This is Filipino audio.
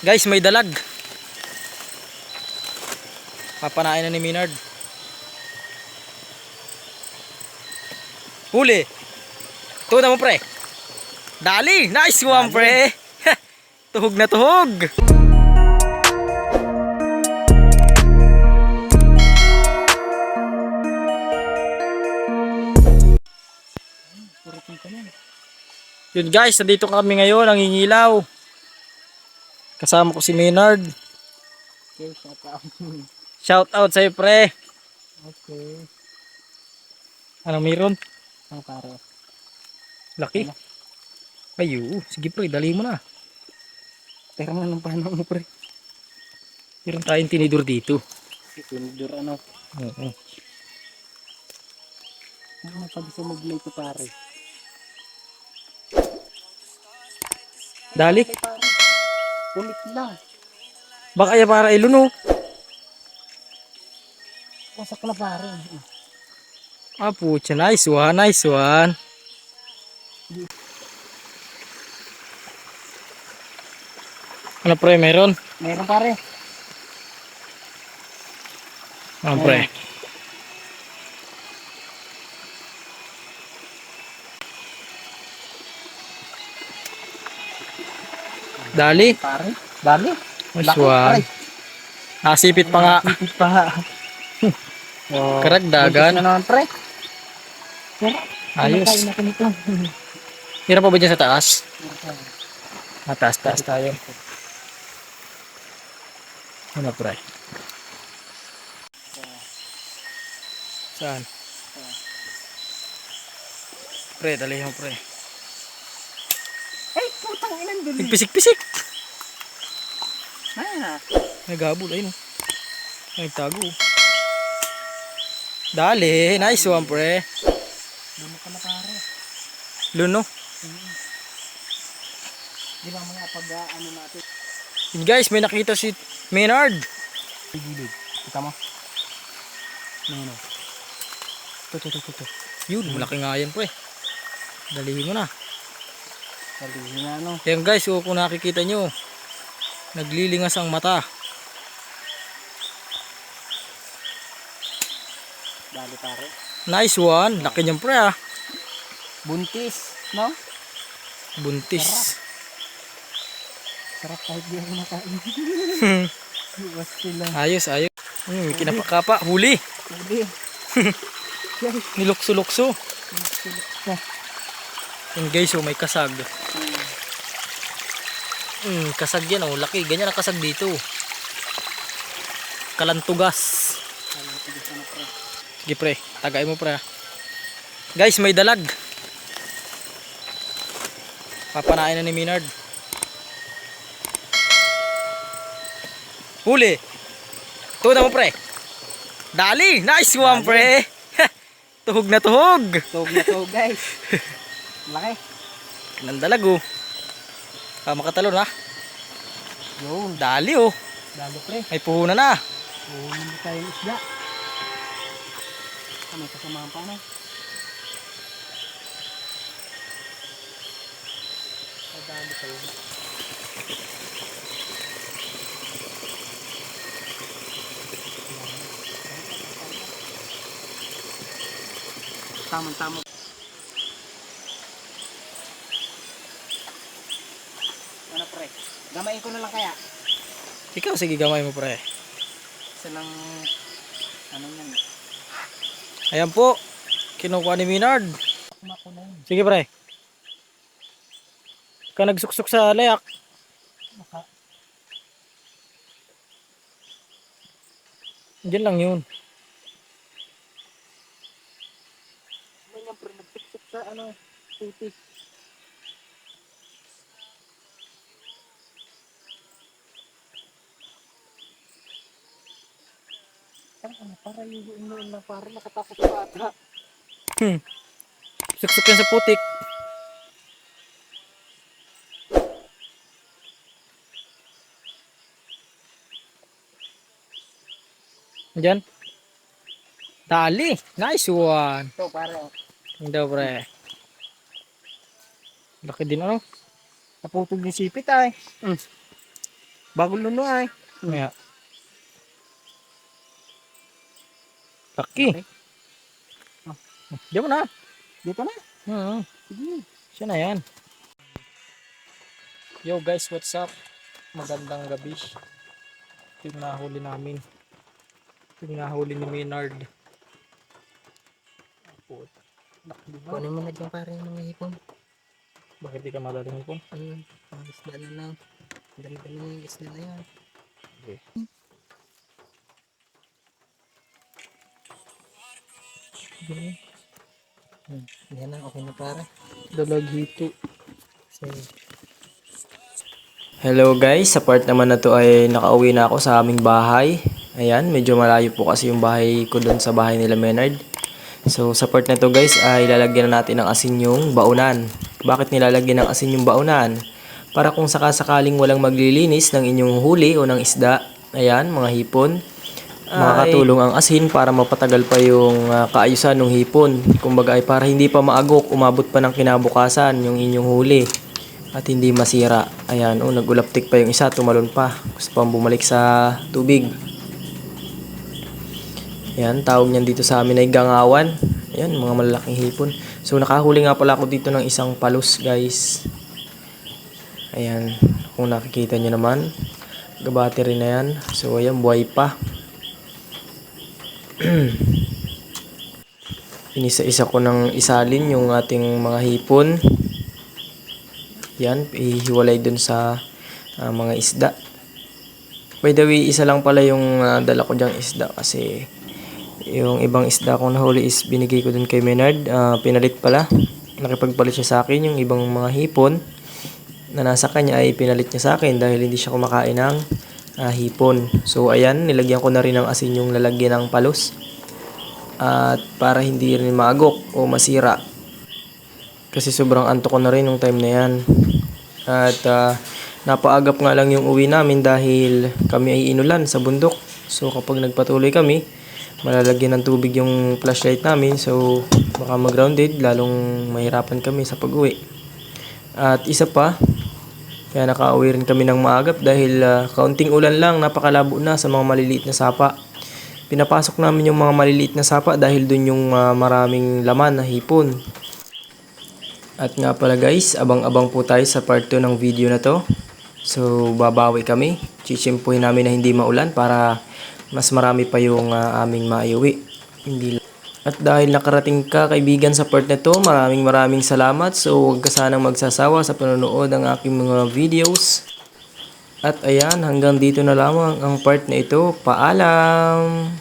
Guys, may dalag. Papanain na ni Maynard. Huli. Tuwa mo pre. Dali. Nice one pre. Tuhog na tuhog. Yun guys, nandito kami ngayon, nangingilaw. Kasama ko si Maynard. Okay, shout out. Shout out sa'yo pre. Okay. Anong meron? Ang pare. Laki. Ayo, sige pre, dali mo na. Pero man ng paano mo pre? Meron tayong tinidor dito. Tinidor ano? Oo. Ano pag sumuglay ko pare? Dali. Pare. Ulit lang. Baka ya para iluno. Wasak na pare. Ah pucha, nice one, nice one. Ano pre, meron? Meron pare. Ano pre? Dali. Pare. Dali. Nice one. Nasipit pa nga. Ipit pa nga. Oh, Karagdagan. na naman pre. Pero, Ayos. Tayo natin ito. Hirap pa ba dyan sa taas? Taas tayo. Ano pre? Saan? Pre, dali mo pre. Ay, putang ilan dun. Nagpisik-pisik. Ah, Nagabol, ayun. Nagtago. Dali, nice one pre. Dumo ka na pare. Luno. Di ba mga pag ano natin? Yun guys, may nakita si Maynard. Gilid. Kita mo? No. Ito. Yun, malaki nga yan pre. Dalihin mo na. Dalihin na ano. Yan guys, kung nakikita nyo, naglilingas ang mata. Dali pare. Nice one. Laki niyan pre ah. Buntis, no? Buntis. Sarap kahit di ako nakain. Iwas sila. Ayos. Kinapakapa. Huli. Huli. Nilukso-lukso. Na. Yan guys, oh, may kasag. Kasag yan oh. Laki. Ganyan ang kasag dito. Kalantugas. Sige pre. Tagay mo pre ah. Guys, may dalag. Papanain na ni Maynard. Huli. Tuwa mo pre. Dali. Nice one pre. Tuhog na tuhog. Tuhog na tuhog guys. Laki. Nang dalag oh. Makatalon ha. Yun. Dali oh. Dali pre. May puhunan na. Huwag naman tayong isda. May kasamahan pa na. Dali kayo. Tama. Ano pre? Gamain ko na lang kaya. Ikaw sige gamay mo pre. Isa lang ano yan. Ayan po. Kinukuha ni Maynard. Makunan. Sige pre. Ka nagsuksok sa layak. Maka. Diyan lang yun. Ganyan pre, nagsuksok sa ano, putik. Para yung noon na para nakatakot sa ata. Suksok yan sa putik. Diyan. Dali. Nice one. Ito pare. Hindi pre. Laki din ano. Naputog yung sipit ay. Bagong luno ay. Kaya. Laki. Okay. Di mo na. Dito na. Sige. Siya na yan. Yo guys, what's up? Magandang gabi. Ito yung nahuli namin. Ito yung nahuli ni Maynard. Kunin mo na dyan pare ng hipon. Bakit di ka madaling po? Ang isda na lang. Dami-dami na yung isda na yan. Okay. Yan na, okay na pare. Dalaghito. Sige. Hello guys, sa part naman na to ay nakauwi na ako sa aming bahay. Ayan, medyo malayo po kasi yung bahay ko doon sa bahay nila Maynard. So sa part na to guys ay lalagyan na natin ng asin yung baunan. Bakit nilalagyan ng asin yung baunan? Para kung sakasakaling walang maglilinis ng inyong huli o ng isda, ayan mga hipon, makakatulong ang asin para mapatagal pa yung kaayusan ng hipon. Kumbaga ay para hindi pa maagok, umabot pa ng kinabukasan yung inyong huli. At hindi masira. Ayan, nagulaptik pa yung isa, tumalon pa. Gusto pang bumalik sa tubig. Ayan, tawag niyan dito sa amin ay gangawan. Ayan, mga malalaking hipon. So, nakahuli nga pala ako dito ng isang palos, guys. Ayan, kung nakikita nyo naman. Gabati rin na yan. So, ayan, buhay pa. Inisa-isa ko ng isalin yung ating mga hipon. Yan, ihiwalay dun sa mga isda. By the way, isa lang pala yung dala ko dyang isda kasi yung ibang isda kong nahuli is binigay ko dun kay Maynard. Pinalit pala. Nakipagpalit siya sa akin. Yung ibang mga hipon na nasa kanya ay pinalit niya sa akin dahil hindi siya kumakain ng hipon. So ayan, nilagyan ko na rin ng asin yung lalagyan ng palos. At para hindi rin maagok o masira. Kasi sobrang antok ko na rin yung time na yan. At napaagap nga lang yung uwi namin dahil kami ay inulan sa bundok. So kapag nagpatuloy kami, malalagyan ng tubig yung flashlight namin. So baka mag-grounded, lalong mahirapan kami sa pag-uwi. At isa pa, kaya nakauwi rin kami ng maagap dahil kaunting ulan lang, napakalabo na sa mga maliliit na sapa. Pinapasok namin yung mga maliliit na sapa dahil dun yung maraming laman na hipon. At nga pala guys, abang-abang po tayo sa part 2 ng video na to. So, babawi kami. Chichimpuhin namin na hindi maulan para mas marami pa yung aming maiuwi. At dahil nakarating ka kaibigan sa part na to, maraming salamat. So, huwag ka sanang magsasawa sa panonood ng aking mga videos. At ayan, hanggang dito na lamang ang part na ito. Paalam!